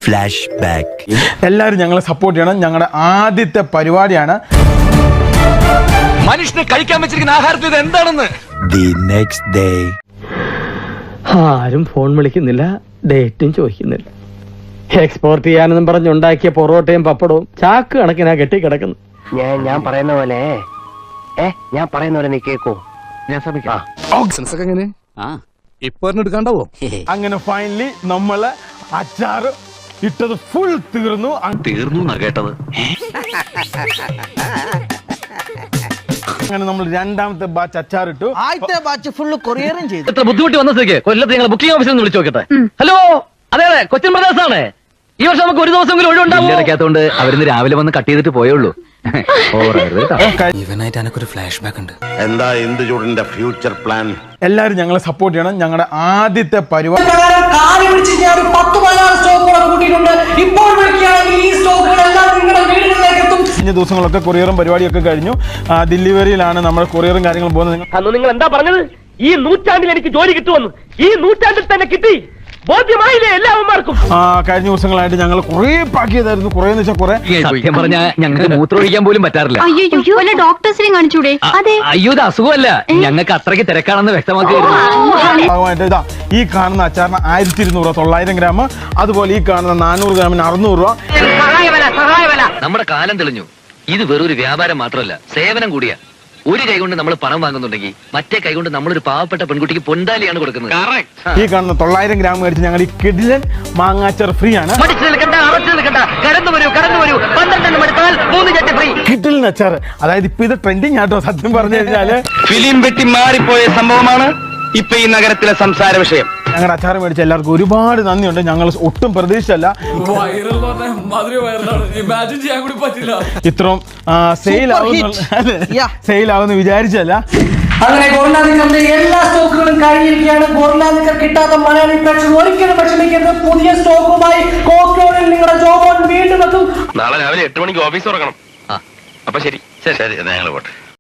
Flash back. എല്ലാവരും ഞങ്ങളെ support ചെയ്യണം. ഞങ്ങളുടെ ആദ്യത്തെ പരിപാടിയാണ്. മനുഷ്യനെ കഴിക്കാൻ വെച്ചിരിക്കുന്ന ആഹാരത്തിൽ ഇത് എന്താണെന്ന്. The next day. ആരും ഫോൺ വിളിക്കുന്നില്ല, ഡേറ്റും ചോദിക്കുന്നില്ല. എക്സ്പോർട്ട് ചെയ്യാനെന്നും പറഞ്ഞുണ്ടാക്കിയ പൊറോട്ടയും പപ്പടവും ചാക്ക് കണക്കിനാ കെട്ടിക്കിടക്കുന്നു. ഞാൻ പറയുന്ന പോലെ ഞാൻ പറയുന്ന പോലെ നീ കേക്കോ? ഞാൻ ശ്രമിക്കാം. എങ്ങനെ ഇപ്പൊ എടുക്കാണ്ടാവോ? അങ്ങനെ ഫൈനലി നമ്മള് അച്ചാറ് ഇട്ടത് ഫുൾ തീർന്നു. കേട്ടത്. അങ്ങനെ നമ്മൾ രണ്ടാമത്തെ ബാച്ച് അച്ചാറിട്ടു. ആദ്യത്തെ ബാച്ച് ഫുള്ള് കൊറിയറും ചെയ്തു. എത്ര ബുദ്ധിമുട്ടി വന്ന സ്ഥിതിക്ക് കൊല്ലത്ത് ഞങ്ങൾ ബുക്കിംഗ് ഓഫീസിൽ നിന്ന് വിളിച്ചു നോക്കട്ടെ. ഹലോ, അതെ അതെ, കൊച്ചിൻ ബ്രദേഴ്സ് ആണ്. ഈ വർഷം നമുക്ക് ഒരു ദിവസമെങ്കിലും ഒഴിവുണ്ടാവും. ഇടയ്ക്കാത്തോണ്ട് അവരിന്ന് രാവിലെ വന്ന് കട്ട് ചെയ്തിട്ട് പോയുള്ളൂ. ഇവനായിട്ട് എനക്കൊരു ഫ്ലാഷ് ബാക്ക് ഉണ്ട്. എന്താ ഇന്ദുചൂടിന്റെ ഫ്യൂച്ചർ പ്ലാൻ? എല്ലാവരും ഞങ്ങളെ സപ്പോർട്ട് ചെയ്യണം. ഞങ്ങളുടെ ആദ്യത്തെ പരിപാടി കഴിഞ്ഞ ദിവസങ്ങളൊക്കെ കൊറിയറും പരിപാടിയൊക്കെ കഴിഞ്ഞു. ഡെലിവറിയിലാണ് നമ്മുടെ കൊറിയറും കാര്യങ്ങളും പോകുന്നത്. അന്ന് നിങ്ങൾ എന്താ പറഞ്ഞത്? ഈ നൂറ്റാണ്ടിൽ എനിക്ക് ജോലി കിട്ടുമെന്ന്. ഈ നൂറ്റാണ്ടിൽ തന്നെ കിട്ടി. ബോധ്യമായില്ലേ എല്ലാവർക്കും? കഴിഞ്ഞ ദിവസങ്ങളായിട്ട് ഞങ്ങൾ കുറെ പാക്ക് ചെയ്തായിരുന്നു. കുറെ എന്ന് വെച്ചാൽ കുറെ. സത്യം പറഞ്ഞാൽ ഞങ്ങൾക്ക് മൂത്രമൊഴിക്കാൻ പോലും പറ്റാറില്ല. അയ്യോ, ഡോക്ടേഴ്സിനെ കാണിച്ചൂടെ? അയ്യോ, ഇത് അസുഖമല്ല, ഞങ്ങൾക്ക് അത്രയ്ക്ക് തിരക്കാണെന്ന് വ്യക്തമാക്കി. ഇതാ ഈ കാണുന്ന അച്ചാറിന് 1200 രൂപ 900 ഗ്രാം. അതുപോലെ ഈ കാണുന്ന 400 ഗ്രാമിന് 600 രൂപ. നമ്മുടെ കാലം തെളിഞ്ഞു. ഇത് വെറൊരു വ്യാപാരം മാത്രമല്ല, സേവനം കൂടിയാ. ഒരു കൈ കൊണ്ട് നമ്മൾ പണം വാങ്ങുന്നുണ്ടെങ്കിൽ മറ്റേ കൈ കൊണ്ട് നമ്മളൊരു പാവപ്പെട്ട പെൺകുട്ടിക്ക് പൊന്താലിയാണ് കൊടുക്കുന്നത്. ഈ കാണുന്ന 900 ഗ്രാം മേടിച്ച് ഞങ്ങൾ ഈ കിഡിലൻ മാങ്ങാച്ചാർ ഫ്രീ ആണ്. കിഡിലൻ അച്ചാർ, അതായത് ഇപ്പൊ ഇത് ട്രെൻഡിങ് ആട്ടോ. സത്യം പറഞ്ഞു കഴിഞ്ഞാല് ഫിലിം വെട്ടി മാറിപ്പോയ സംഭവമാണ് ഇപ്പൊ ഈ നഗരത്തിലെ സംസാര വിഷയം. ഞങ്ങളുടെ അച്ചാർ മേടിച്ച എല്ലാവർക്കും ഒരുപാട് നന്ദിയുണ്ട്. ഞങ്ങൾ ഒട്ടും പ്രതീക്ഷിച്ചല്ല ഇത്രയും സെയിൽ ആവുമെന്ന് വിചാരിച്ചല്ല. അങ്ങനെ ഗോർലാദിക്കറിന്റെ എല്ലാ സ്റ്റോക്കുകളും കഴിഞ്ഞിരിക്കുകയാണ്. ഗോർലാദിക്കർ കിട്ടാത്ത മലയാളി പ്രേക്ഷകർ ഒരിക്കലും വിഷമിക്കരുത്. പുതിയ സ്റ്റോക്കുമായി കോക്ടോണിൽ നിങ്ങളുടെ ജോബോൺ വീണ്ടും എത്തും. നാളെ രാവിലെ 8 മണിക്ക് ഓഫീസ് തുറക്കണം. അപ്പൊ ശരി ശരി, ഞങ്ങൾ പോട്ടെ.